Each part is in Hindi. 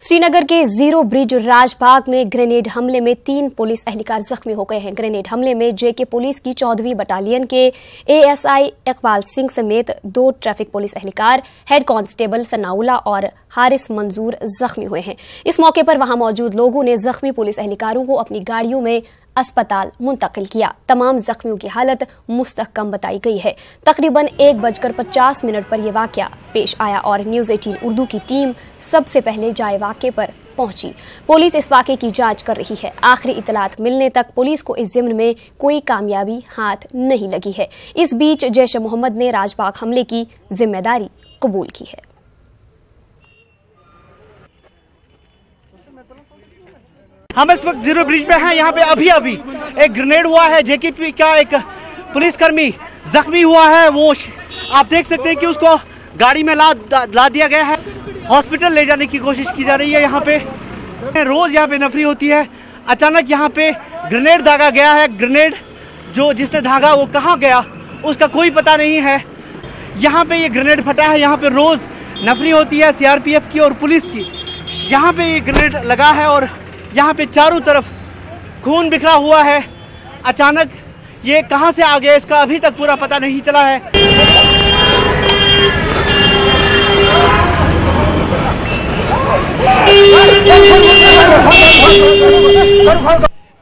श्रीनगर के जीरो ब्रिज राजबाग में ग्रेनेड हमले में 3 पुलिस एहलकार जख्मी हो गए हैं। ग्रेनेड हमले में जेके पुलिस की 14वीं बटालियन के एएसआई इकबाल सिंह समेत 2 ट्रैफिक पुलिस एहलकार, हेड कांस्टेबल सनाउल्लाह और हारिस मंजूर जख्मी हुए हैं। इस मौके पर वहां मौजूद लोगों ने जख्मी पुलिस एहलकारों को अपनी गाड़ियों में अस्पताल मुंतकिल किया। तमाम जख्मियों की हालत मुस्तहकम बताई गई है। तकरीबन 1:50 पर यह वाकया पेश आया और न्यूज़ 18 उर्दू की टीम सबसे पहले जाए वाक़े पर पहुंची। पुलिस इस वाक़े की जांच कर रही है। आखिरी इतलात मिलने तक पुलिस को इस ज़िम्न में कोई कामयाबी हाथ नहीं लगी है। इस बीच जैश मोहम्मद ने राजबाग हमले की जिम्मेदारी कबूल की है। हम इस वक्त जीरो ब्रिज में हैं। यहाँ पे अभी एक ग्रेनेड हुआ है। जेकेपी का एक पुलिसकर्मी जख्मी हुआ है। वो आप देख सकते हैं कि उसको गाड़ी में ला दिया गया है। हॉस्पिटल ले जाने की कोशिश की जा रही है। यहाँ पे रोज यहाँ पे नफरी होती है। अचानक यहाँ पे ग्रेनेड दागा गया है। ग्रेनेड जिसने दागा वो कहाँ गया उसका कोई पता नहीं है। यहाँ पे ये ग्रेनेड फटा है। यहाँ पे रोज नफरी होती है सीआरपीएफ की और पुलिस की। यहाँ पे ये ग्रेनेड लगा है और यहाँ पे चारों तरफ खून बिखरा हुआ है। अचानक ये कहां से आ गया इसका अभी तक पूरा पता नहीं चला है।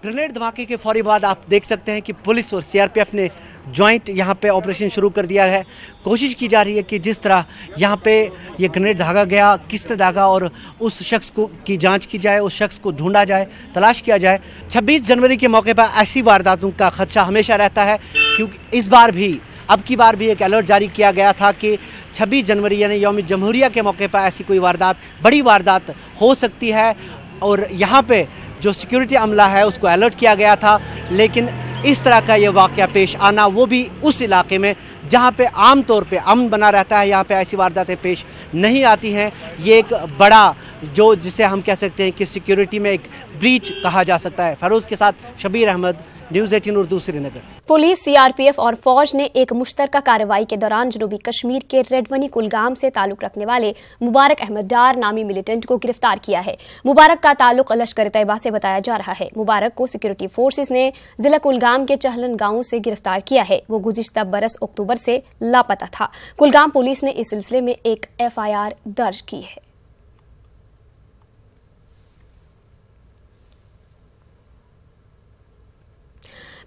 ग्रेनेड धमाके के फौरी बाद आप देख सकते हैं कि पुलिस और सीआरपीएफ ने जॉइंट यहाँ पे ऑपरेशन शुरू कर दिया है। कोशिश की जा रही है कि जिस तरह यहाँ पे ये ग्रेनेड दागा गया, किसने दागा और उस शख्स की जांच की जाए, उस शख्स को ढूंढा जाए, तलाश किया जाए। 26 जनवरी के मौके पर ऐसी वारदातों का खदशा हमेशा रहता है, क्योंकि अब की बार भी एक अलर्ट जारी किया गया था कि 26 जनवरी यानी यौम जमहूरिया के मौके पर ऐसी कोई वारदात, बड़ी वारदात हो सकती है। और यहाँ पे जो सिक्योरिटी अमला है उसको अलर्ट किया गया था, लेकिन इस तरह का ये वाक़या पेश आना, वो भी उस इलाके में जहाँ पे आम तौर पे अमन बना रहता है, यहाँ पे ऐसी वारदातें पेश नहीं आती हैं। ये एक बड़ा जिसे हम कह सकते हैं कि सिक्योरिटी में एक ब्रीच कहा जा सकता है। फरोज़ के साथ Shabir Ahmad, news 18 Urdu, Srinagar. Police, CRPF और फौज ने एक मुश्तरका कार्रवाई के दौरान जनूबी कश्मीर के रेडवनी कुलगाम से ताल्लुक रखने वाले मुबारक अहमद डार नामी मिलिटेंट को गिरफ्तार किया है। मुबारक का ताल्लुक लश्कर तैयबा से बताया जा रहा है। मुबारक को सिक्योरिटी फोर्सेस ने जिला कुलगाम के चहलन गांव से गिरफ्तार किया है। वो गुज़िश्ता बरस अक्टूबर से लापता था। कुलगाम पुलिस ने इस सिलसिले में एक FIR दर्ज की है।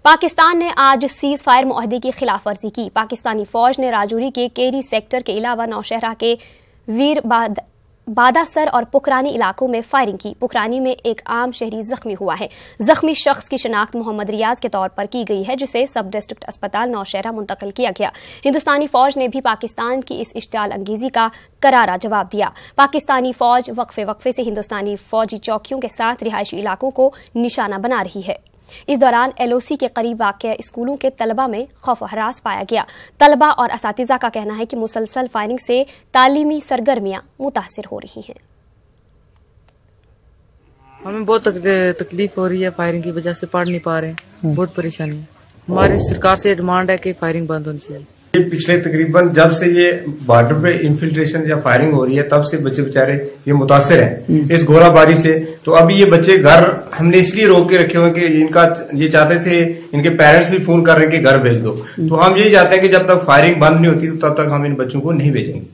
पाकिस्तान ने आज सीज फायर मुआहदे की खिलाफवर्जी की। पाकिस्तानी फौज ने राजौरी के केरी सेक्टर के अलावा नौशहरा के वीर बादासर और पुकरानी इलाकों में फायरिंग की। पुकरानी में एक आम शहरी जख्मी हुआ है। जख्मी शख्स की शनाख्त मोहम्मद रियाज के तौर पर की गई है, जिसे सब डिस्ट्रिक्ट अस्पताल नौशहरा मुंतकिल किया गया। हिंदुस्तानी फौज ने भी पाकिस्तान की इस इश्तियाल अंगेजी का करारा जवाब दिया। पाकिस्तानी फौज वक्फे से हिंदुस्तानी फौजी चौकियों के साथ रिहायशी इलाकों को निशाना बना रही है। इस दौरान LOC के करीब वाक़या स्कूलों के तलबा में खौफ हरास पाया गया। तलबा और असातिज़ा का कहना है कि मुसलसल फायरिंग से तालीमी सरगर्मियां मुतासिर हो रही हैं। हमें बहुत तकलीफ हो रही है, फायरिंग की वजह से पढ़ नहीं पा रहे हैं, बहुत परेशानी है। हमारी सरकार से डिमांड है कि फायरिंग बंद होनी चाहिए। पिछले तकरीबन जब से ये बॉर्डर पे इन्फिल्ट्रेशन या फायरिंग हो रही है, तब से बच्चे बेचारे ये मुतासिर हैं इस गोलाबारी से। तो अभी ये बच्चे घर हमने इसलिए रोक के रखे हुए कि ये चाहते थे, इनके पेरेंट्स भी फोन कर रहे हैं कि घर भेज दो। तो हम यही चाहते हैं कि जब तक फायरिंग बंद नहीं होती तो तब तक हम इन बच्चों को नहीं भेजेंगे।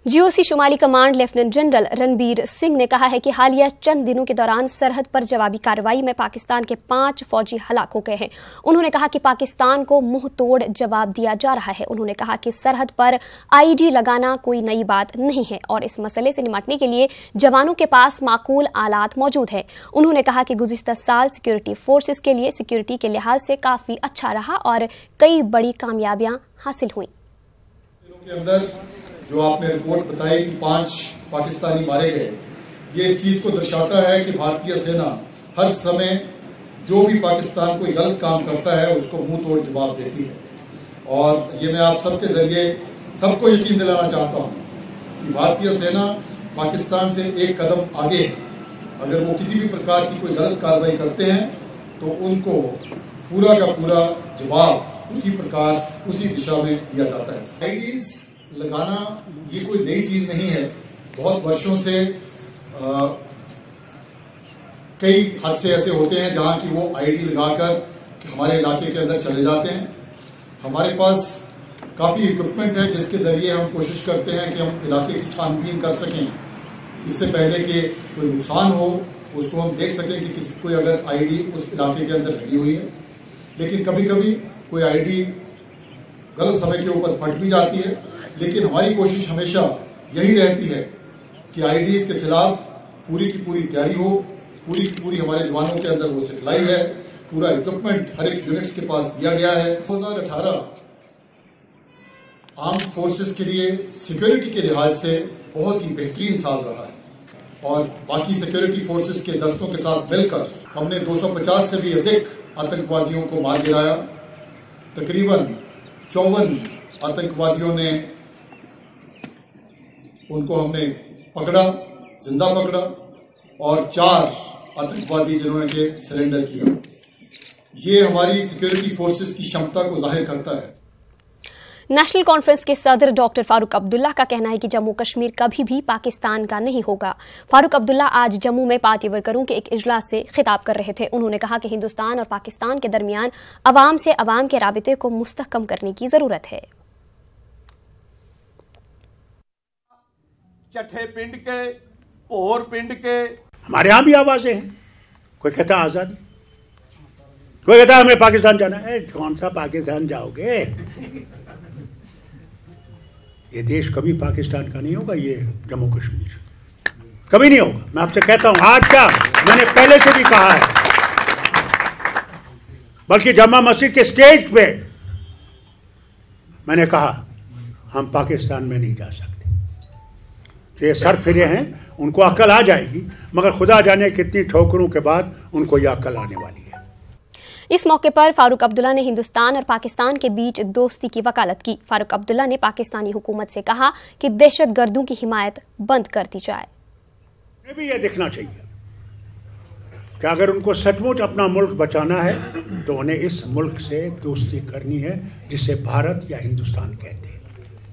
GOC शुमाली command lieutenant general Ranbir Singh ने कहा है कि हालिया चंद दिनों के दौरान सरहद पर जवाबी कार्रवाई में पाकिस्तान के 5 फौजी हलाक हो गए हैं। उन्होंने कहा कि पाकिस्तान को मुंह तोड़ जवाब दिया जा रहा है। उन्होंने कहा कि सरहद पर IED लगाना कोई नई बात नहीं है और इस मसले से निपटने के लिए जवानों के पास माकूल आलात मौजूद हैं। उन्होंने कहा कि गुज़िश्ता साल सिक्योरिटी फोर्सेस के लिए सिक्योरिटी के लिहाज से काफी अच्छा रहा और कई बड़ी कामयाबियां हासिल हुई। जो आपने रिपोर्ट बताई कि 5 पाकिस्तानी मारे गए, ये इस चीज को दर्शाता है कि भारतीय सेना हर समय जो भी पाकिस्तान कोई गलत काम करता है उसको मुंह तोड़ जवाब देती है। और ये मैं आप सबके जरिए सबको यकीन दिलाना चाहता हूं कि भारतीय सेना पाकिस्तान से एक कदम आगे है। अगर वो किसी भी प्रकार की कोई गलत कार्रवाई करते हैं तो उनको पूरा का पूरा जवाब उसी प्रकार उसी दिशा में दिया जाता है। IEDs लगाना ये कोई नई चीज नहीं है। बहुत वर्षों से कई हादसे ऐसे होते हैं जहां की वो आईडी लगाकर हमारे इलाके के अंदर चले जाते हैं। हमारे पास काफी इक्विपमेंट है जिसके जरिए हम कोशिश करते हैं कि हम इलाके की छानबीन कर सकें, इससे पहले कि कोई नुकसान हो उसको हम देख सकें कि किसी कोई अगर आईडी उस इलाके के अंदर लगी हुई है। लेकिन कभी कभी कोई आईडी गलत समय के ऊपर फट भी जाती है, लेकिन हमारी कोशिश हमेशा यही रहती है कि आईडीज के खिलाफ पूरी की पूरी तैयारी हो, पूरी की पूरी हमारे जवानों के अंदर वो सिखलाई है, पूरा इक्विपमेंट हर एक यूनिट्स के पास दिया गया है। 2018 आर्म्ड फोर्सेस के लिए सिक्योरिटी के लिहाज से बहुत ही बेहतरीन साल रहा है और बाकी सिक्योरिटी फोर्सेस के दस्तों के साथ मिलकर हमने 250 से भी अधिक आतंकवादियों को मार गिराया। तकरीबन 54 आतंकवादियों ने उनको हमने पकड़ा, जिंदा पकड़ा और 4 आतंकवादी जिन्होंने के सरेंडर किया। ये हमारी सिक्योरिटी फोर्सेस की क्षमता को जाहिर करता है। नेशनल कॉन्फ्रेंस के सदर डॉक्टर फारूक अब्दुल्ला का कहना है कि जम्मू कश्मीर कभी भी पाकिस्तान का नहीं होगा। फारूक अब्दुल्ला आज जम्मू में पार्टी वर्करों के एक इजलास से खिताब कर रहे थे। उन्होंने कहा कि हिंदुस्तान और पाकिस्तान के दरमियान अवाम से अवाम के राबिते को मुस्तहकम करने की जरूरत है। चट्ठे पिंड के, भोर पिंड के, हमारे यहाँ भी आवाजें हैं। कोई कहता है आजादी, कोई कहता है हमें पाकिस्तान जाना है। कौन सा पाकिस्तान जाओगे? ये देश कभी पाकिस्तान का नहीं होगा, ये जम्मू कश्मीर कभी नहीं होगा। मैं आपसे कहता हूं, आज क्या, मैंने पहले से भी कहा है, बल्कि जमा मस्जिद के स्टेज पे मैंने कहा हम पाकिस्तान में नहीं जा सकते। तो ये सर फिरे हैं, उनको अक्ल आ जाएगी, मगर खुदा जाने कितनी ठोकरों के बाद उनको ये अक्ल आने वाली है। इस मौके पर फारूक अब्दुल्ला ने हिंदुस्तान और पाकिस्तान के बीच दोस्ती की वकालत की। फारूक अब्दुल्ला ने पाकिस्तानी हुकूमत से कहा कि दहशतगर्दों की हिमायत बंद कर दी जाए। उन्हें भी यह देखना चाहिए कि अगर उनको सचमुच अपना मुल्क बचाना है तो उन्हें इस मुल्क से दोस्ती करनी है जिसे भारत या हिंदुस्तान कहते हैं।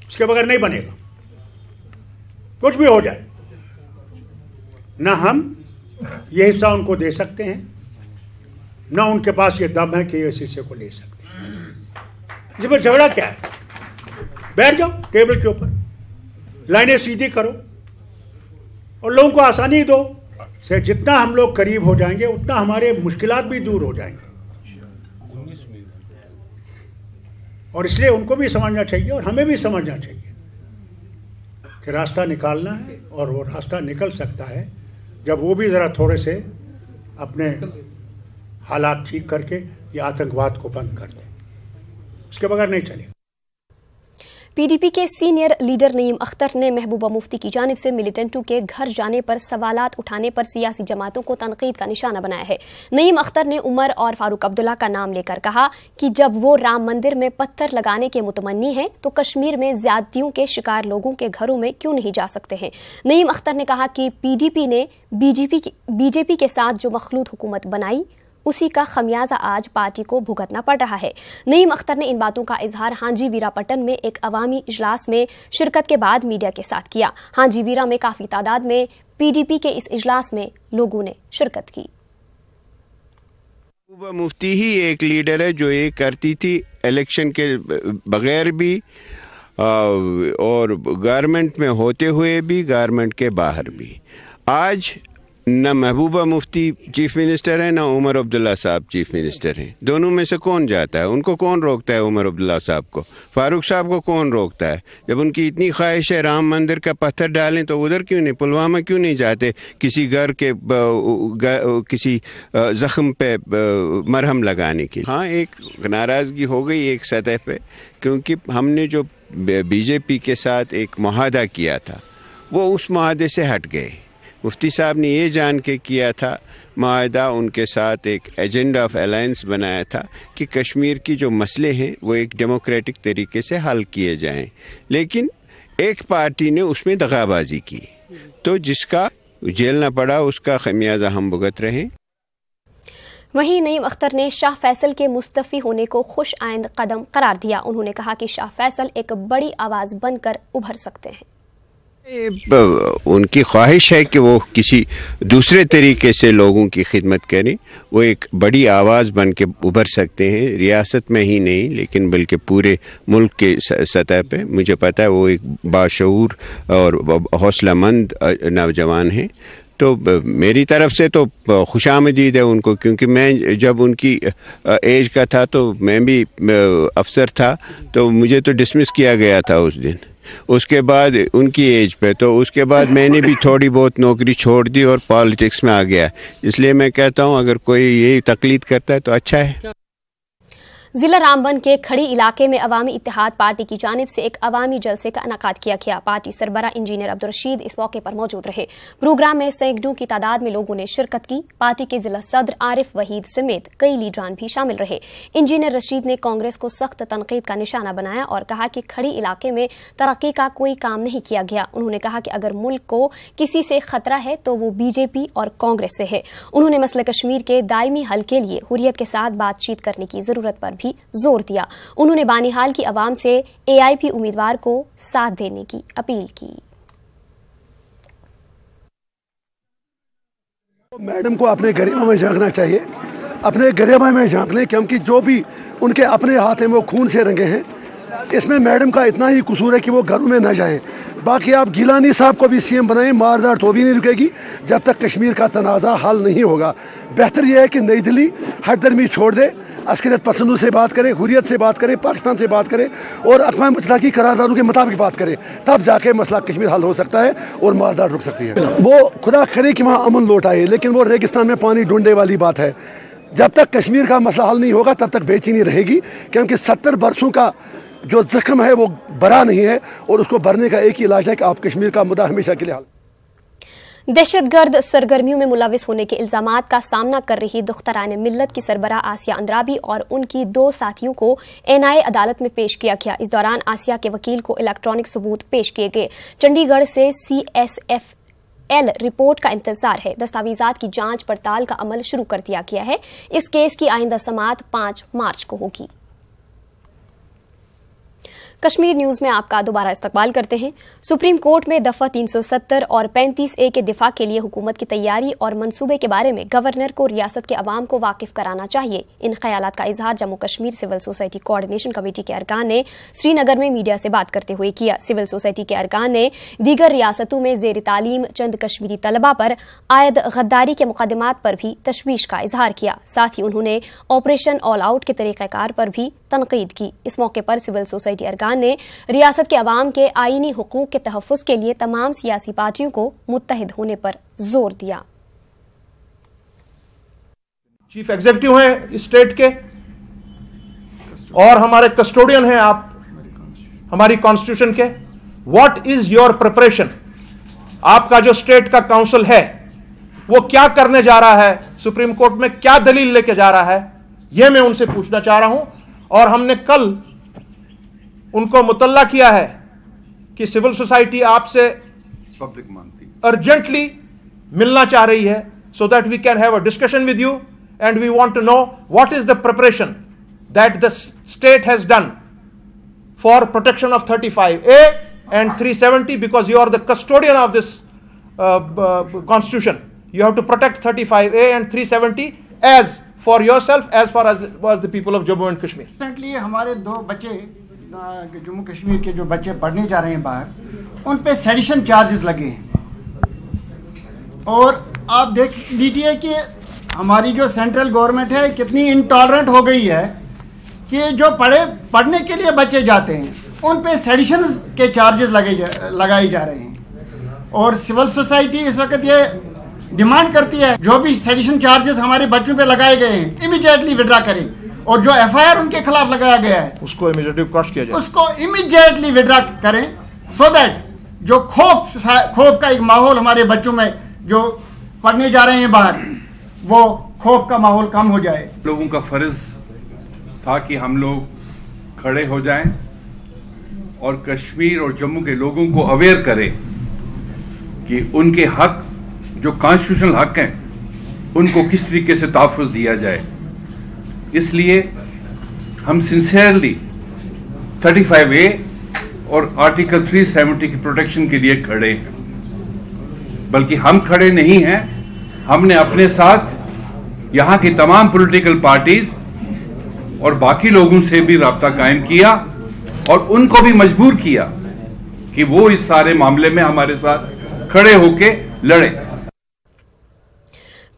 उसके बगैर नहीं बनेगा, कुछ भी हो जाए। ना हम ये हिस्सा उनको दे सकते हैं, ना उनके पास ये दम है कि ये इस हिस्से को ले सकते हैं। इस पर झगड़ा क्या है? बैठ जाओ टेबल के ऊपर, लाइनें सीधी करो और लोगों को आसानी दो। से जितना हम लोग करीब हो जाएंगे उतना हमारे मुश्किलात भी दूर हो जाएंगे। और इसलिए उनको भी समझना चाहिए और हमें भी समझना चाहिए कि रास्ता निकालना है, और वो रास्ता निकल सकता है जब वो भी ज़रा थोड़े से अपने हालात ठीक करके ये आतंकवाद को बंद कर दें। उसके बगैर नहीं चलेगा। पीडीपी के सीनियर लीडर नईम अख्तर ने महबूबा मुफ्ती की जानिब से मिलिटेंटों के घर जाने पर सवालात उठाने पर सियासी जमातों को तनकीद का निशाना बनाया है। नईम अख्तर ने उमर और फारूक अब्दुल्ला का नाम लेकर कहा कि जब वो राम मंदिर में पत्थर लगाने के मुतमन्नी हैं तो कश्मीर में ज्यादतियों के शिकार लोगों के घरों में क्यों नहीं जा सकते हैं। नईम अख्तर ने कहा कि पीडीपी ने बीजेपी के साथ जो मखलूत हुकूमत बनाई उसी का खमियाजा आज पार्टी को भुगतना पड़ रहा है। नईम अख्तर ने इन बातों का इजहार हांजी वीरापट्टन में एक अवामी इजलास में शिरकत के बाद मीडिया के साथ किया। हांजी वीरा में काफी तादाद में पीडीपी के इस इजलास में लोगों ने शिरकत की। महबूबा मुफ्ती ही एक लीडर है जो ये करती थी इलेक्शन के बगैर भी और गवर्नमेंट में होते हुए भी, गवर्नमेंट के बाहर भी। आज न महबूबा मुफ्ती चीफ मिनिस्टर है, न उमर अब्दुल्ला साहब चीफ मिनिस्टर हैं। दोनों में से कौन जाता है? उनको कौन रोकता है? उमर अब्दुल्ला साहब को, फारूक साहब को कौन रोकता है? जब उनकी इतनी ख्वाहिश है राम मंदिर का पत्थर डालें तो उधर क्यों नहीं, पुलवामा क्यों नहीं जाते किसी घर के किसी जख्म पे मरहम लगाने की? हाँ, एक नाराज़गी हो गई एक सतह पे, क्योंकि हमने जो बीजेपी के साथ एक मुआहदा किया था वो उस मुआहदे से हट गए। मुफ्ती साहब ने ये जान के किया था मुआहदा, उनके साथ एक एजेंडा ऑफ अलायंस बनाया था कि कश्मीर की जो मसले हैं वो एक डेमोक्रेटिक तरीके से हल किए जाएं, लेकिन एक पार्टी ने उसमें दगाबाजी की तो जिसका झेलना पड़ा उसका खमियाजा हम भुगत रहे। वहीं नईम अख्तर ने शाह फैसल के मुस्तफ़ी होने को खुश आइंद कदम करार दिया। उन्होंने कहा कि शाह फैसल एक बड़ी आवाज़ बनकर उभर सकते हैं। उनकी ख्वाहिश है कि वो किसी दूसरे तरीके से लोगों की खिदमत करें, वो एक बड़ी आवाज़ बन के उभर सकते हैं, रियासत में ही नहीं लेकिन बल्कि पूरे मुल्क के सतह पे। मुझे पता है वो एक बाशऊर और हौसलामंद नौजवान हैं, तो मेरी तरफ से तो खुशामदीद है उनको, क्योंकि मैं जब उनकी एज का था तो मैं भी अफसर था, तो मुझे तो डिसमिस किया गया था उस दिन। उसके बाद उनकी एज पे, तो उसके बाद मैंने भी थोड़ी बहुत नौकरी छोड़ दी और पॉलिटिक्स में आ गया। इसलिए मैं कहता हूँ अगर कोई ये तकलीद करता है तो अच्छा है। जिला रामबन के खड़ी इलाके में अवामी इत्तेहाद पार्टी की जानिब से एक अवामी जलसे का इनेकाद किया गया। पार्टी सरबरा इंजीनियर अब्दुल रशीद इस मौके पर मौजूद रहे। प्रोग्राम में सैकड़ों की तादाद में लोगों ने शिरकत की। पार्टी के जिला सदर आरिफ वहीद समेत कई लीडरान भी शामिल रहे। इंजीनियर रशीद ने कांग्रेस को सख्त तनकीद का निशाना बनाया और कहा कि खड़ी इलाके में तरक्की का कोई काम नहीं किया गया। उन्होंने कहा कि अगर मुल्क को किसी से खतरा है तो वो बीजेपी और कांग्रेस से है। उन्होंने मसले कश्मीर के दायमी हल के लिए हुर्रियत के साथ बातचीत करने की जरूरत पर भी जोर दिया। उन्होंने बानीहाल की आवाम से एआईपी उम्मीदवार को साथ देने की अपील की। मैडम को अपने गरिमा में झांकना चाहिए, अपने गरिमा में झांक लें, क्योंकि जो भी उनके अपने हाथ हैं वो खून से रंगे हैं। इसमें मैडम का इतना ही कसूर है कि वो घरों में न जाएं। बाकी आप गिलानी साहब को भी सीएम बनाएं, मारदार तो भी नहीं रुकेगी जब तक कश्मीर का तनाज़ा हल नहीं होगा। बेहतर यह है कि नई दिल्ली हरदर्मी छोड़ दे, अस्करियत पसंदों से बात करें, हुर्रियत से बात करें, पाकिस्तान से बात करें और अक़वाम मुत्तहिदा की करारदादों के मुताबिक बात करें, तब जाके मसला कश्मीर हल हो सकता है और मारदार रुक सकती है। वो खुदा करे कि वहाँ अमन लौट आए, लेकिन वो रेगिस्तान में पानी ढूंढने वाली बात है। जब तक कश्मीर का मसला हल नहीं होगा तब तक बेचैनी रहेगी, क्योंकि 70 बरसों का जो जख्म है वो भरा नहीं है और उसको भरने का एक ही इलाज है कि आप कश्मीर का मुद्दा हमेशा के लिए हल। दहशतगर्द सरगर्मियों में मुलविस होने के इल्जामात का सामना कर रही दुख्तरान मिल्लत की सरबरा आसिया अंद्राबी और उनकी 2 साथियों को एनआईए अदालत में पेश किया गया। इस दौरान आसिया के वकील को इलेक्ट्रॉनिक सबूत पेश किए गए। चंडीगढ़ से CSFL रिपोर्ट का इंतजार है। दस्तावेजात की जांच पड़ताल का अमल शुरू कर दिया गया है। इस केस की आइंदा समाअत 5 मार्च को होगी। कश्मीर न्यूज में आपका दोबारा इस्तकबाल करते हैं। सुप्रीम कोर्ट में दफा 370 और 35A के दिफा के लिए हुकूमत की तैयारी और मंसूबे के बारे में गवर्नर को रियासत के अवाम को वाकिफ कराना चाहिए। इन ख्यालात का इजहार Jammu Kashmir civil society coordination committee के अरकान ने श्रीनगर में मीडिया से बात करते हुए किया। सिविल सोसाइटी के अरकान ने दीगर रियासतों में जेर तालीम चंद कश्मीरी तलबा पर आयद गद्दारी के मुकदमात पर भी तशवीश का इजहार किया। साथ ही उन्होंने ऑपरेशन ऑल आउट के तरीक़ाकार पर भी तनकीद की। इस मौके पर सिविल सोसाइटी अरकान ने रियासत के अवाम के आईनी हुकूक के तहफ़्फ़ुज़ के लिए तमाम सियासी पार्टियों को मुत्तहिद होने पर जोर दिया। चीफ एग्जीक्यूटिव हैं स्टेट के और हमारे कस्टोडियन हैं आप हमारी कॉन्स्टिट्यूशन के। What is your preparation? आपका जो स्टेट का काउंसिल है वो क्या करने जा रहा है, सुप्रीम कोर्ट में क्या दलील लेके जा रहा है, यह मैं उनसे पूछना चाह रहा हूं। और हमने कल उनको मुतल्ला किया है कि सिविल सोसाइटी आपसे पब्लिक मांगती अर्जेंटली मिलना चाह रही है, so that we can have a discussion with you and we want to know what is the preparation that the state has done for protection of 35A and 370, because you are the custodian of this constitution. You have to protect 35A and 370 as for yourself, as far as was the people of Jammu and Kashmir. Recently हमारे 2 बच्चे जम्मू कश्मीर के जो बच्चे पढ़ने जा रहे हैं बाहर, उन पे सेडिशन चार्जेस लगे हैं। और आप देख लीजिए कि हमारी जो सेंट्रल गवर्नमेंट है कितनी इंटॉलरेंट हो गई है कि जो पढ़ने के लिए बच्चे जाते हैं उन पे सेडिशन के चार्जेस लगाए जा रहे हैं। और सिविल सोसाइटी इस वक्त ये डिमांड करती है जो भी सेडिशन चार्जेस हमारे बच्चों पे लगाए गए हैं इमीडिएटली विड्रा करें, और जो FIR उनके खिलाफ लगाया गया है उसको इमीडिएटली क्रश किया जाए, उसको इमीडिएटली विड्रा करें, सो दैट जो खौफ का एक माहौल हमारे बच्चों में जो पढ़ने जा रहे हैं बाहर, वो खौफ का माहौल कम हो जाए। लोगों का फर्ज था कि हम लोग खड़े हो जाएं और कश्मीर और जम्मू के लोगों को अवेयर करें कि उनके हक जो कॉन्स्टिट्यूशनल हक हैं उनको किस तरीके से तहफ़्फ़ुज़ दिया जाए। इसलिए हम सिंसियरली 35A और आर्टिकल 370 की प्रोटेक्शन के लिए खड़े हैं। बल्कि हम खड़े नहीं हैं, हमने अपने साथ यहाँ की तमाम पॉलिटिकल पार्टीज और बाकी लोगों से भी राब्ता कायम किया और उनको भी मजबूर किया कि वो इस सारे मामले में हमारे साथ खड़े होके लड़े।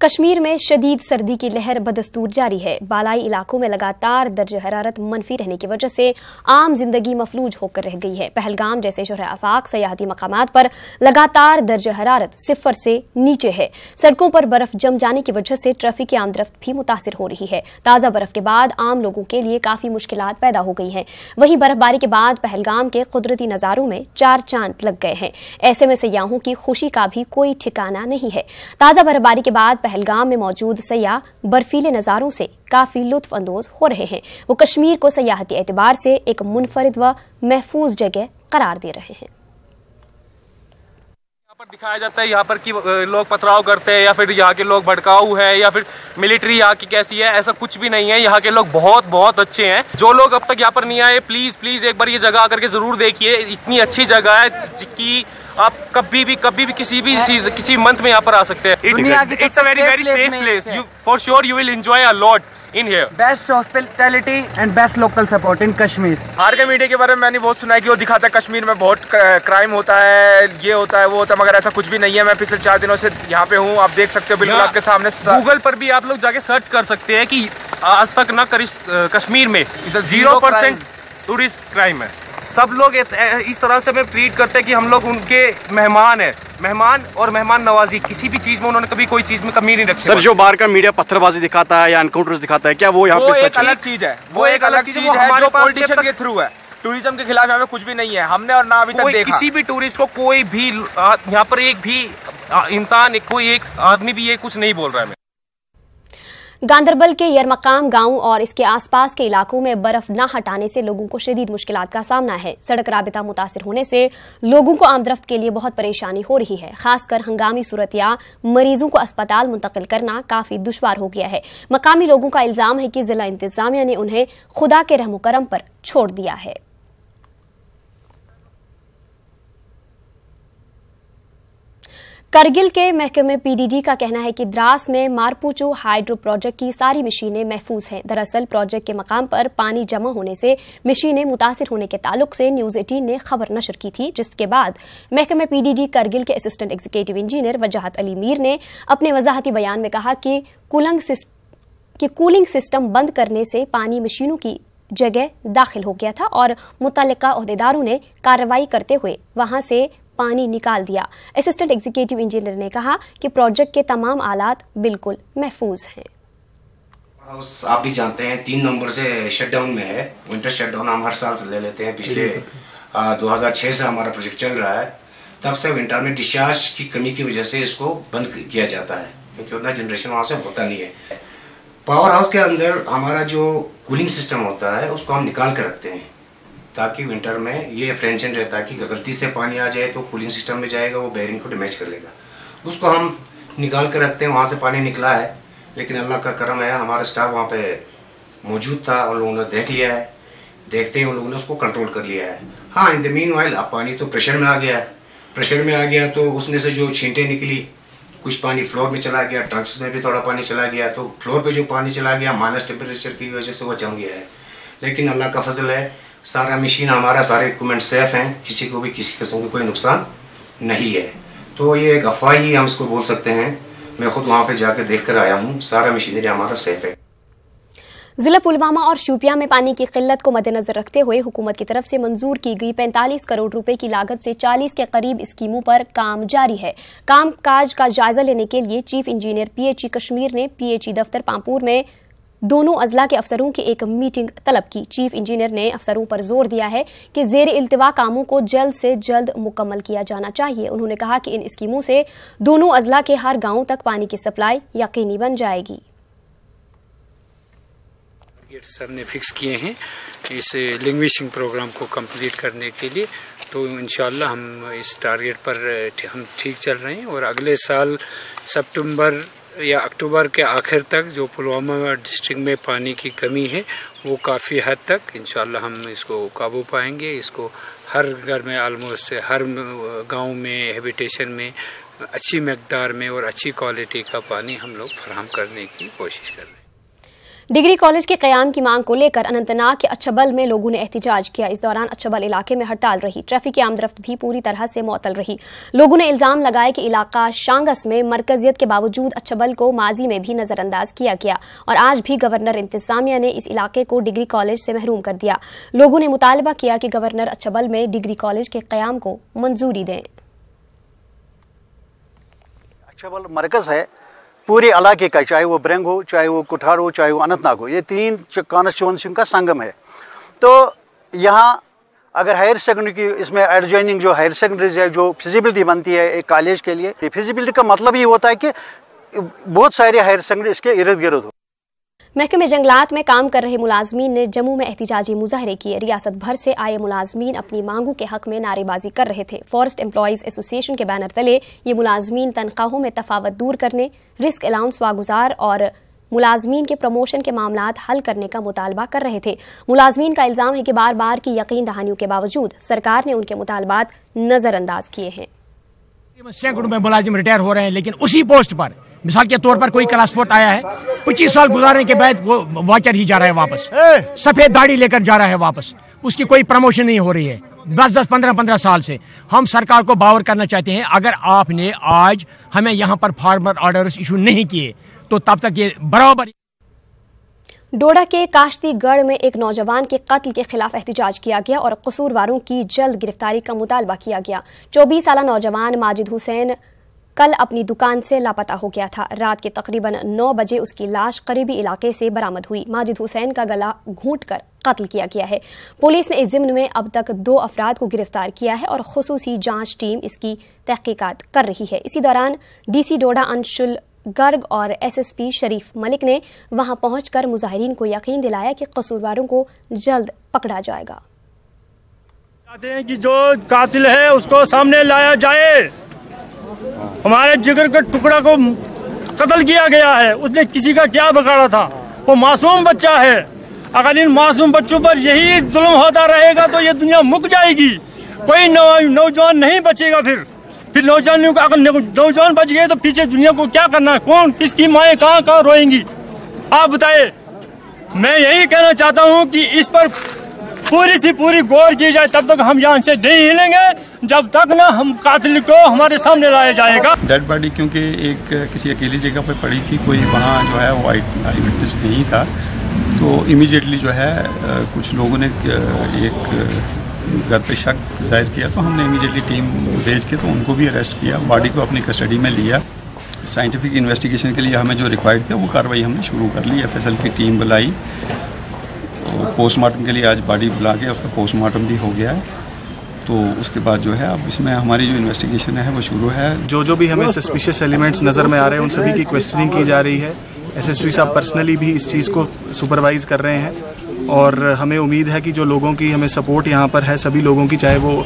कश्मीर में शदीद सर्दी की लहर बदस्तूर जारी है। बालाई इलाकों में लगातार दर्ज हरारत मनफी रहने की वजह से आम जिंदगी मफलूज होकर रह गई है। पहलगाम जैसे शहर आफाक सयाहती मकामात पर लगातार दर्ज हरारत 0 से नीचे है। सड़कों पर बर्फ जम जाने की वजह से ट्रैफिक की आमदरफ्त भी मुतासिर हो रही है। ताज़ा बर्फ के बाद आम लोगों के लिए काफी मुश्किलात पैदा हो गई हैं। वहीं बर्फबारी के बाद पहलगाम के कुदरती नजारों में 4 चांद लग गए हैं। ऐसे में सयाहों की खुशी का भी कोई ठिकाना नहीं है। ताज़ा बर्फबारी के बाद पहलगाम में मौजूद सयाह बर्फीले नजारों से काफी लुत्फ अंदोज हो रहे हैं। वो कश्मीर को सयाहती एतबार से एक मुनफरिद व महफूज जगह करार दे रहे हैं। पर दिखाया जाता है यहाँ पर कि लोग पथराव करते हैं या फिर यहाँ के लोग भड़काऊ है या फिर मिलिट्री यहाँ की कैसी है, ऐसा कुछ भी नहीं है। यहाँ के लोग बहुत बहुत अच्छे हैं। जो लोग अब तक यहाँ पर नहीं आए, प्लीज प्लीज एक बार ये जगह आकर के जरूर देखिए। इतनी अच्छी जगह है कि आप कभी भी किसी भी चीज किसी मंथ में यहाँ पर आ सकते हैं। It's a very very safe place. You for sure you will enjoy a lot in here. Best hospitality and best local support in Kashmir. बाहर के मीडिया के बारे में मैंने बहुत सुना है कि वो दिखाता है कश्मीर में बहुत क्राइम होता है, ये होता है वो होता है, मगर ऐसा कुछ भी नहीं है। मैं पिछले 4 दिनों से यहाँ पे हूँ, आप देख सकते हो बिल्कुल आपके सामने। गूगल पर भी आप लोग जाके सर्च कर सकते हैं कि आज तक ना कश्मीर में 0% टूरिस्ट क्राइम है। सब लोग इस तरह से हमें ट्रीट करते हैं कि हम लोग उनके मेहमान हैं। मेहमान और मेहमान नवाजी, किसी भी चीज में उन्होंने कभी कोई चीज में कमी नहीं रखी। सर, जो बाहर का मीडिया पत्थरबाजी दिखाता है या एनकाउंटर्स दिखाता है, क्या वो यहाँ पे एक अलग चीज है? वो एक अलग चीज है जो पॉलिटिशियन के थ्रू है। टूरिज्म के खिलाफ यहाँ पे कुछ भी नहीं है, हमने और ना अभी तक देखा। किसी भी टूरिस्ट को कोई भी यहाँ पर एक भी इंसान, कोई एक आदमी भी ये कुछ नहीं बोल रहा है। गांदरबल के यरमकाम गांव और इसके आसपास के इलाकों में बर्फ न हटाने से लोगों को शदीद मुश्किलात का सामना है। सड़क राबिता मुतासिर होने से लोगों को आमदरफ्त के लिए बहुत परेशानी हो रही है। खासकर हंगामी सूरत या मरीजों को अस्पताल मुंतकिल करना काफी दुश्वार हो गया है। मकामी लोगों का इल्जाम है कि जिला इंतजामिया ने उन्हें खुदा के रहमो करम पर छोड़ दिया है। करगिल के महकमे पीडीडी का कहना है कि द्रास में मारपूचू हाइड्रो प्रोजेक्ट की सारी मशीनें महफूज हैं। दरअसल प्रोजेक्ट के मकाम पर पानी जमा होने से मशीनें मुतासिर होने के ताल्लुक से न्यूज 18 ने खबर नशर की थी, जिसके बाद महकमे पीडीडी करगिल के असिस्टेंट एग्जीक्यूटिव इंजीनियर वजाहत अली मीर ने अपने वजाहती बयान में कहा कि कूलिंग सिस्टम बंद करने से पानी मशीनों की जगह दाखिल हो गया था और मुतल्लिका ओहदेदारों ने कार्रवाई करते हुए वहां से पानी निकाल दिया। असिस्टेंट एग्जीक्यूटिव इंजीनियर ने कहा कि प्रोजेक्ट के तमाम आलात बिल्कुल महफूज हैं। आप भी जानते हैं 3 नवंबर से शटडाउन में है। विंटर शटडाउन हम हर साल ले लेते हैं। पिछले 2006 से हमारा प्रोजेक्ट चल रहा है। तब से विंटर में डिस्चार्ज की कमी की वजह से इसको बंद किया जाता है, क्योंकि उतना जनरेशन वहाँ से होता नहीं है। पावर हाउस के अंदर हमारा जो कूलिंग सिस्टम होता है उसको हम निकाल कर रखते हैं, ताकि विंटर में ये अप्रेंशन रहता है कि गलती से पानी आ जाए तो कूलिंग सिस्टम में जाएगा, वो बेयरिंग को डैमेज कर लेगा। उसको हम निकाल कर रखते हैं। वहाँ से पानी निकला है, लेकिन अल्लाह का करम है, हमारा स्टाफ वहाँ पे मौजूद था, उन लोगों ने देख लिया है। देखते ही उन लोगों ने उसको कंट्रोल कर लिया है। हाँ, इन द मीन वाइल अब पानी तो प्रेशर में आ गया है। प्रेशर में आ गया तो उसमें से जो छींटें निकली, कुछ पानी फ्लोर में चला गया, ट्रंक्स में भी थोड़ा पानी चला गया। तो फ्लोर पे जो पानी चला गया माइनस टेम्परेचर की वजह से वो जम गया है। लेकिन अल्लाह का फजल है, सारा मशीन हमारा, सारे इक्विपमेंट सेफ हैं, किसी को भी किसी किस्म का कोई नुकसान नहीं है। तो ये एक अफवाह ही हम इसको बोल सकते हैं। मैं खुद वहाँ पे जाकर देख कर आया हूँ, सारा मशीनरी हमारा सेफ है। जिला पुलवामा और शोपियां में पानी की किल्लत को मद्देनजर रखते हुए हुकूमत की तरफ से मंजूर की गई 45 करोड़ रुपए की लागत से 40 के करीब स्कीमों पर काम जारी है। काम काज का जायजा लेने के लिए चीफ इंजीनियर पीएचई कश्मीर ने पीएचई दफ्तर पामपुर में दोनों अजला के अफसरों की एक मीटिंग तलब की। चीफ इंजीनियर ने अफसरों पर जोर दिया है कि जेर इल्तिवा कामों को जल्द से जल्द मुकम्मल किया जाना चाहिए। उन्होंने कहा कि इन स्कीमों से दोनों अजला के हर गांव तक पानी की सप्लाई यकीनी बन जाएगी। सर ने फिक्स किए हैं इस लिंग्विशिंग प्रोग्राम को कंप्लीट करने के लिए, तो इंशाल्लाह हम इस टारगेट पर हम ठीक चल रहे हैं और अगले साल सितंबर या अक्टूबर के आखिर तक जो पुलवामा डिस्ट्रिक्ट में पानी की कमी है वो काफ़ी हद तक इंशाल्लाह हम इसको काबू पाएंगे। इसको हर घर में ऑलमोस्ट हर गांव में हैबिटेशन में अच्छी मकदार में और अच्छी क्वालिटी का पानी हम लोग फराहम करने की कोशिश कर रहे हैं। डिग्री कॉलेज के क़याम की मांग को लेकर अनंतनाग के अच्छबल में लोगों ने एहतजाज किया। इस दौरान अच्छबल इलाके में हड़ताल रही। ट्रैफिक की आमदरफ्त भी पूरी तरह से मुअत्तल रही। लोगों ने इल्जाम लगाया कि इलाका शांगस में मरकजियत के बावजूद अच्छबल को माजी में भी नजरअंदाज किया गया और आज भी गवर्नर इंतजामिया ने इस इलाके को डिग्री कॉलेज से महरूम कर दिया। लोगों ने मुतालबा किया कि गवर्नर अच्छबल में डिग्री कॉलेज के क़याम को मंजूरी दें। अच्छबल मरकज है पूरे इलाके का, चाहे वो ब्रंग हो, चाहे वो कुठार हो, चाहे वो अनंतनाग हो, ये 3 कॉन्स्टिट्यूंसी का संगम है। तो यहाँ अगर हायर सेकेंडरी की इसमें एडजॉइनिंग जो हायर सेकेंडरीज है, जो फिजिबिलिटी बनती है एक कॉलेज के लिए, फिजिबिलिटी का मतलब ये होता है कि बहुत सारे हायर सेकेंडरी इसके इर्द गिर्द हो। महकमे जंगलात में काम कर रहे मुलाजमीन ने जम्मू में एहतिजाजी मुजाहरे किए। रियासत भर से आए मुलाजमीन अपनी मांगों के हक में नारेबाजी कर रहे थे। फॉरेस्ट एम्प्लॉयज एसोसिएशन के बैनर तले ये मुलाजमीन तनख्वाहों में तफावत दूर करने, रिस्क अलाउंस वागुजार और मुलाजमीन के प्रमोशन के मामलात हल करने का मुतालबा कर रहे थे। मुलाजमीन का इल्जाम है कि बार बार की यकीन दहानियों के बावजूद सरकार ने उनके मुतालबात नजरअंदाज किए हैं। सैकड़ों में मुलाजिम रिटायर हो रहे हैं, लेकिन उसी पोस्ट पर मिसाल के तौर पर कोई क्लास 4 आया है, 25 साल गुजारने के बाद वो वाचर ही जा रहा है वापस, सफेद दाढ़ी लेकर जा रहा है वापस, उसकी कोई प्रमोशन नहीं हो रही है 10-10, 15-15 साल से। हम सरकार को बावर करना चाहते हैं, अगर आपने आज हमें यहाँ पर फार्मर ऑर्डर्स इशू नहीं किए तो तब तक ये बराबर। डोडा के काश्तीगढ़ में एक नौजवान के कत्ल के खिलाफ एहतिजाज किया गया और कसूरवारों की जल्द गिरफ्तारी का मुतालबा किया गया। 24 साला नौजवान माजिद हुसैन कल अपनी दुकान से लापता हो गया था। रात के तकरीबन 9 बजे उसकी लाश करीबी इलाके से बरामद हुई। माजिद हुसैन का गला घूंटकर कत्ल किया गया है। पुलिस ने इस ज़िम्न में अब तक 2 अफराद को गिरफ्तार किया है और खुसूसी जांच टीम इसकी तहकीकात कर रही है। इसी दौरान डीसी डोडा अंशुल गर्ग और एसएसपी शरीफ मलिक ने वहां पहुंचकर मुजाहिरीन को यकीन दिलाया कि कसूरवारों को जल्द पकड़ा जाएगा। चाहते हैं कि जो कातिल है उसको सामने लाया जाए। हमारे जिगर के टुकड़ा को कत्ल किया गया है, उसने किसी का क्या बिगाड़ा था? वो मासूम बच्चा है। अगर इन मासूम बच्चों पर यही जुल्म होता रहेगा तो ये दुनिया मुक जाएगी। कोई नौजवान नहीं बचेगा। फिर नौजवानों का, अगर नौजवान बच गए तो पीछे दुनिया को क्या करना? कौन, किसकी माएँ कहाँ रोएंगी? आप बताए। मैं यही कहना चाहता हूँ कि इस पर पूरी सी पूरी गौर की जाए। तब तक हम यहाँ से नहीं हिलेंगे जब तक ना हम कातिल को हमारे सामने लाया जाएगा। डेड बॉडी क्योंकि एक किसी अकेली जगह पर पड़ी थी, कोई वहाँ जो है वो आई विटनेस नहीं था, तो इमीडिएटली जो है कुछ लोगों ने एक घर पे शक जाहिर किया, तो हमने इमीडिएटली टीम भेज के तो उनको भी अरेस्ट किया, बॉडी को अपनी कस्टडी में लिया। साइंटिफिक इन्वेस्टिगेशन के लिए हमें जो रिक्वायर्ड था वो कार्रवाई हमने शुरू कर ली। एफएसएल की टीम बुलाई, पोस्टमार्टम के लिए आज बॉडी बुला के उसका पोस्टमार्टम भी हो गया है। तो उसके बाद जो है अब इसमें हमारी जो इन्वेस्टिगेशन है वो शुरू है। जो भी हमें सस्पिशियस एलिमेंट्स नज़र में आ रहे हैं उन सभी की क्वेश्चनिंग की जा रही है। एसएसपी साहब पर्सनली भी इस चीज़ को सुपरवाइज कर रहे हैं और हमें उम्मीद है कि जो लोगों की हमें सपोर्ट यहाँ पर है, सभी लोगों की, चाहे वो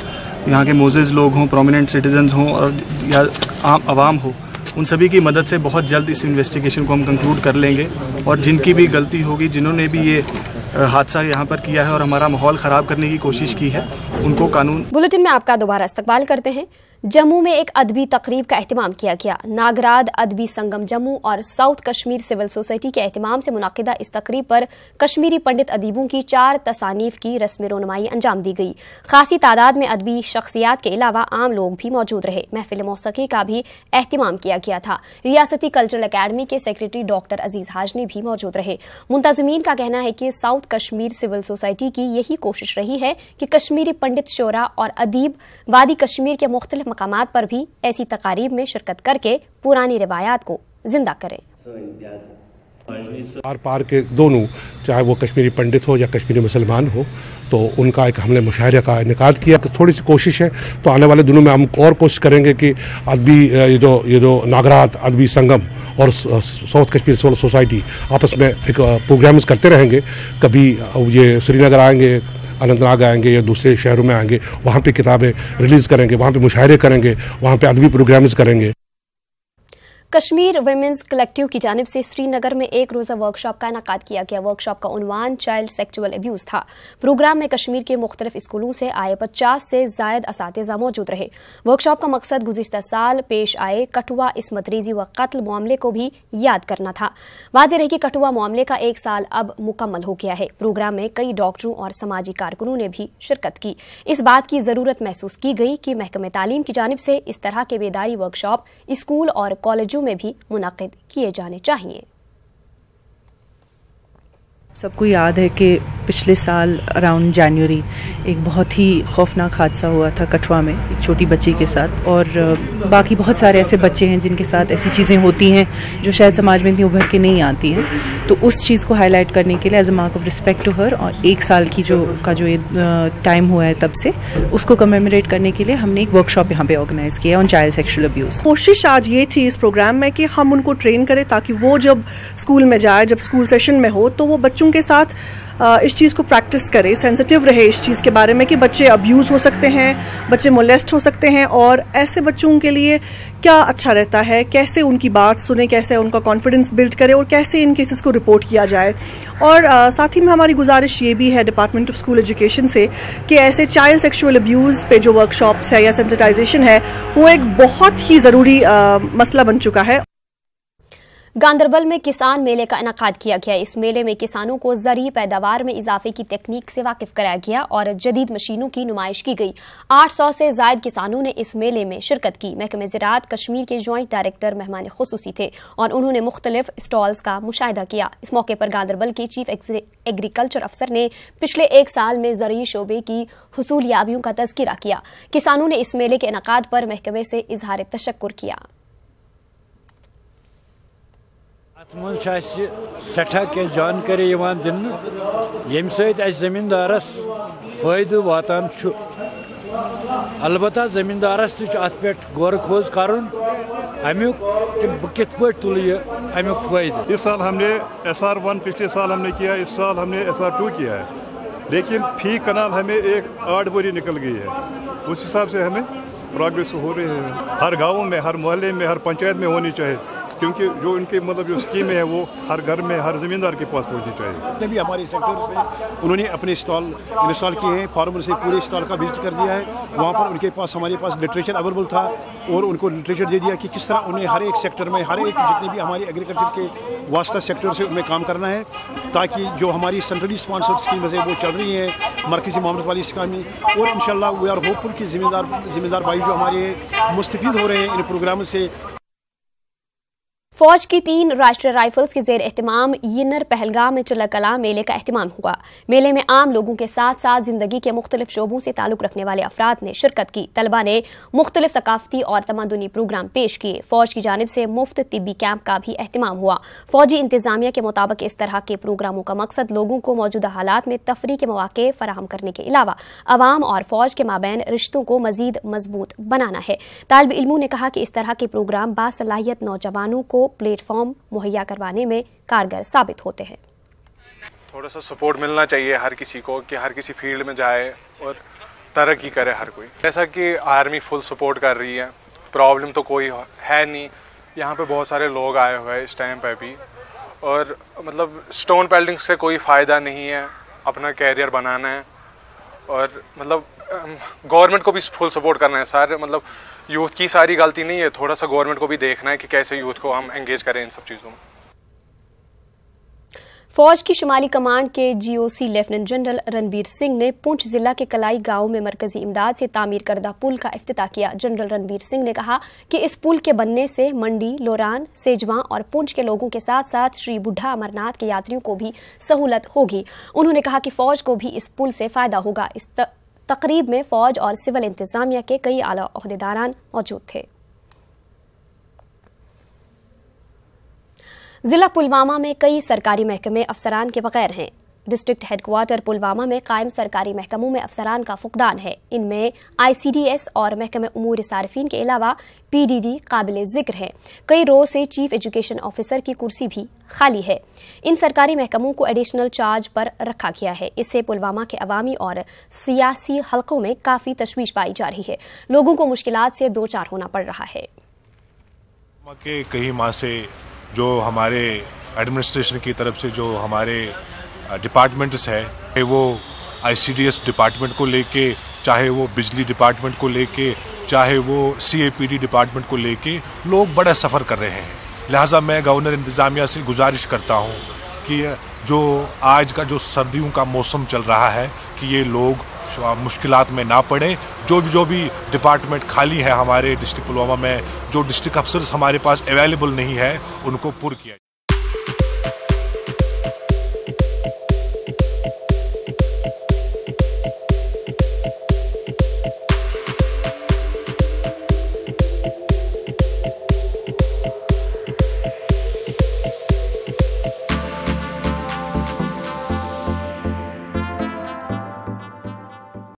यहाँ के मोजेज़ लोग हों, प्रोमिनेंट सिटीजन्स हों और या आम आवाम हो, उन सभी की मदद से बहुत जल्द इस इन्वेस्टिगेशन को हम कंक्लूड कर लेंगे। और जिनकी भी गलती होगी, जिन्होंने भी ये हादसा यहाँ पर किया है और हमारा माहौल ख़राब करने की कोशिश की है, उनको कानून। बुलेटिन में आपका दोबारा इस्तकबाल करते हैं। जम्मू में एक अदबी तकरीब का एहतमाम किया गया। नागराद अदबी संगम जम्मू और साउथ कश्मीर सिविल सोसाइटी के एहतमाम से मुनाकिदा इस तकरीब पर कश्मीरी पंडित अदीबों की 4 तसानीफ की रस्म रोनुमाई अंजाम दी गई। खासी तादाद में अदबी शख्सियात के अलावा आम लोग भी मौजूद रहे। महफिल मौसीकी का भी एहतमाम किया गया था। रियासती कल्चरल अकेडमी के सेक्रेटरी डॉक्टर अजीज हाजनी भी मौजूद रहे। मुंतजमीन का कहना है कि साउथ कश्मीर सिविल सोसाइटी की यही कोशिश रही है कि कश्मीरी पंडित, शोरा और अदीब वादी कश्मीर के मुख्तलिफ मकामात पर भी ऐसी तकारीब में शिरकत करके पुरानी रिवायात को जिंदा करें। पार के दोनों, चाहे वो कश्मीरी पंडित हो या कश्मीरी मुसलमान हो, तो उनका एक हमने मुशायरे का इनेकाद किया। तो थोड़ी सी कोशिश है, तो आने वाले दिनों में हम और कोशिश करेंगे कि अदबी ये जो नागरात अदबी संगम और साउथ कश्मीर सिविल सोसाइटी आपस में एक प्रोग्राम्स करते रहेंगे। कभी ये श्रीनगर आएंगे, अनंतनाग आएंगे या दूसरे शहरों में आएंगे, वहाँ पे किताबें रिलीज़ करेंगे, वहाँ पे मुशायरे करेंगे, वहाँ पे अदबी प्रोग्राम्स करेंगे। कश्मीर विमेंस कलेक्टिव की जानिब से श्रीनगर में एक रोजा वर्कशॉप का इनेकाद किया गया। वर्कशॉप का उन्वान चाइल्ड सेक्सुअल अब्यूज था। प्रोग्राम में कश्मीर के मुख्तलिफ स्कूलों से आए 50 से जायद असातिज़ा मौजूद रहे। वर्कशॉप का मकसद गुज़िश्ता साल पेश आए कठुआ इस्मत रेजी व कत्ल मामले को भी याद करना था। वाज़ेह रहे कि कठुआ मामले का 1 साल अब मुकम्मल हो गया है। प्रोग्राम में कई डॉक्टरों और समाजी कारकुनों ने भी शिरकत की। इस बात की जरूरत महसूस की गई कि महकमे तालीम की जानिब से इस तरह के बेदारी वर्कशॉप स्कूल और कॉलेजों में भी मुनाकिद किए जाने चाहिए। सबको याद है कि पिछले साल अराउंड जनवरी एक बहुत ही खौफनाक हादसा हुआ था कठुआ में एक छोटी बच्ची के साथ, और बाकी बहुत सारे ऐसे बच्चे हैं जिनके साथ ऐसी चीज़ें होती हैं जो शायद समाज में इतनी उभर के नहीं आती हैं। तो उस चीज़ को हाईलाइट करने के लिए as a mark of respect to her, और 1 साल की जो ये टाइम हुआ है तब से उसको कमेमोरेट करने के लिए हमने एक वर्कशॉप यहाँ पे ऑर्गेनाइज किया ऑन चाइल्ड सेक्सुअल अब्यूज़। कोशिश आज ये थी इस प्रोग्राम में कि हम उनको ट्रेन करें ताकि वो जब स्कूल में जाए, जब स्कूल सेशन में हो, तो वो बच्चों के साथ इस चीज़ को प्रैक्टिस करें, सेंसिटिव रहे इस चीज़ के बारे में कि बच्चे अब्यूज़ हो सकते हैं, बच्चे मोलेस्ट हो सकते हैं, और ऐसे बच्चों के लिए क्या अच्छा रहता है, कैसे उनकी बात सुने, कैसे उनका कॉन्फिडेंस बिल्ड करें और कैसे इन केसेस को रिपोर्ट किया जाए। और साथ ही में हमारी गुजारिश ये भी है डिपार्टमेंट ऑफ स्कूल एजुकेशन से कि ऐसे चाइल्ड सेक्सुअल अब्यूज़ पे जो वर्कशॉप्स है या सेंसिटाइजेशन है वो एक बहुत ही ज़रूरी मसला बन चुका है। गांदरबल में किसान मेले का इनेकाद किया गया। इस मेले में किसानों को ज़रूरी पैदावार में इजाफे की तकनीक से वाकिफ कराया गया और जदीद मशीनों की नुमाइश की गई। 800 से जायद किसानों ने इस मेले में शिरकत की। महकमे ज़राअत कश्मीर के ज्वाइंट डायरेक्टर मेहमान खुसूसी थे और उन्होंने मुख्तलिफ स्टॉल्स का मुशाहिदा किया। इस मौके पर गांदरबल के चीफ एग्रीकल्चर अफसर ने पिछले 1 साल में ज़रूरी शोबे की हुसूलियाबियों का तज़किरा किया। किसानों ने इस मेले के इनेकाद पर महकमे से इजहार तशक्कुर किया। सठा क्या जानकारी दिन यम जमींदारस फायदे वातान अलबत्ता जमींदारस पे गौर खोज कर कित तुल अमुक फायदे। इस साल हमने SR1 पिछले साल हमने किया, इस साल हमने SR2 किया है, लेकिन फी कनाल हमें 8 बोरी निकल गई है। उस हिसाब से हमें प्रोग्रेस हो रही है। हर गाँव में, हर मोहल्ले में, हर पंचायत में होनी चाहिए, क्योंकि जो उनके मतलब जो स्कीमें है वो हर घर में, हर ज़मींदार के पास पहुंचनी चाहिए। तभी हमारे सेक्टर में उन्होंने अपने स्टॉल इंस्टॉल किए हैं, फार्मर से पूरे स्टॉल का विजिट कर दिया है। वहाँ पर उनके पास हमारे पास लिटरेचर अवेलेबल था और उनको लिटरेचर दे दिया कि किस तरह उन्हें हर एक सेक्टर में, हर एक जितने भी हमारे एग्रीकल्चर के वास्ता सेक्टर से उनमें काम करना है, ताकि जो हमारी सेंट्रली स्पॉन्सर्ड स्कीम्स है वो चल रही हैं, मरकज़ी मामलों वाली स्कीमें, और इंशाल्लाह वी आर होपफुल कि ज़िम्मेदार भाई जो हमारे मुस्तफ़ीद हो रहे हैं इन प्रोग्रामों से। फौज की 3 राष्ट्रीय राइफल्स के जेर एहतमाम यिन्नर पहलगाम में चुल्ला मेले का एहतमाम हुआ। मेले में आम लोगों के साथ साथ जिंदगी के मुख्तलिफ शोबों से ताल्लुक रखने वाले अफराद ने शिरकत की। तलबा ने मुख्तलिफ सकाफती और तमद्दुनी प्रोग्राम पेश किए। फौज की जानिब से मुफ्त तिब्बी कैंप का भी एहतमाम हुआ। फौजी इंतजामिया के मुताबिक इस तरह के प्रोग्रामों का मकसद लोगों को मौजूदा हालात में तफरी के मौके फराहम करने के अलावा अवाम और फौज के माबैन रिश्तों को मजीद मजबूत बनाना है। तालिब इल्मों ने कहा कि इस तरह के प्रोग्राम बासलाहियत नौजवानों को प्लेटफॉर्म मुहैया करवाने में कारगर साबित होते हैं। थोड़ा सा सपोर्ट मिलना चाहिए हर किसी को कि हर किसी फील्ड में जाए और तरक्की करे हर कोई। जैसा कि आर्मी फुल सपोर्ट कर रही है, प्रॉब्लम तो कोई है नहीं। यहाँ पे बहुत सारे लोग आए हुए हैं इस टाइम पे भी, और मतलब स्टोन पेल्टिंग से कोई फ़ायदा नहीं है, अपना कैरियर बनाना है और मतलब गवर्नमेंट को भी फुल सपोर्ट करना है। सारे मतलब यूथ की सारी गलती नहीं है, थोड़ा सा गवर्नमेंट को भी देखना है कि कैसे यूथ को हम एंगेज करें इन सब चीज़ों में। फौज की शुमाली कमांड के GOC lieutenant general Ranbir Singh ने पुंछ जिला के कलाई गांव में मरकजी इमदाद से तामीर करदा पुल का इफ्तिताह किया। जनरल रणबीर सिंह ने कहा कि इस पुल के बनने से मंडी, लोरान, सेजवां और पुंछ के लोगों के साथ साथ श्री बुढ़ा अमरनाथ के यात्रियों को भी सहूलत होगी। उन्होंने कहा कि फौज को भी इस पुल से फायदा होगा। इस तकरीब में फौज और सिविल इंतजामिया के कई आला ओहदेदारान मौजूद थे। जिला पुलवामा में कई सरकारी महकमे अफसरान के बगैर हैं। डिस्ट्रिक्ट हेडक्वार्टर पुलवामा में कायम सरकारी महकमों में अफसरान का फुकदान है। इनमें ICDS और महकमे उमूर सारिफीन के अलावा PDD काबिल जिक्र है। कई रोज से चीफ एजुकेशन ऑफिसर की कुर्सी भी खाली है। इन सरकारी महकमों को एडिशनल चार्ज पर रखा गया है। इससे पुलवामा के अवामी और सियासी हलकों में काफी तशवीश पाई जा रही है। लोगों को मुश्किलात से दो चार होना पड़ रहा है। के कई माह से जो हमारे एडमिनिस्ट्रेशन की तरफ से जो हमारे डिपार्टमेंट्स है, वो ICDS डिपार्टमेंट को लेके, चाहे वो बिजली डिपार्टमेंट को लेके, चाहे वो CAPD डिपार्टमेंट को लेके, लोग बड़ा सफ़र कर रहे हैं। लिहाजा मैं गवर्नर इंतज़ामिया से गुजारिश करता हूँ कि जो आज का जो सर्दियों का मौसम चल रहा है कि ये लोग मुश्किलात में ना पड़े। जो भी डिपार्टमेंट खाली है हमारे डिस्ट्रिक्ट पुलवामा में, जो डिस्ट्रिक्ट अफसर्स हमारे पास अवेलेबल नहीं है, उनको पुर किया।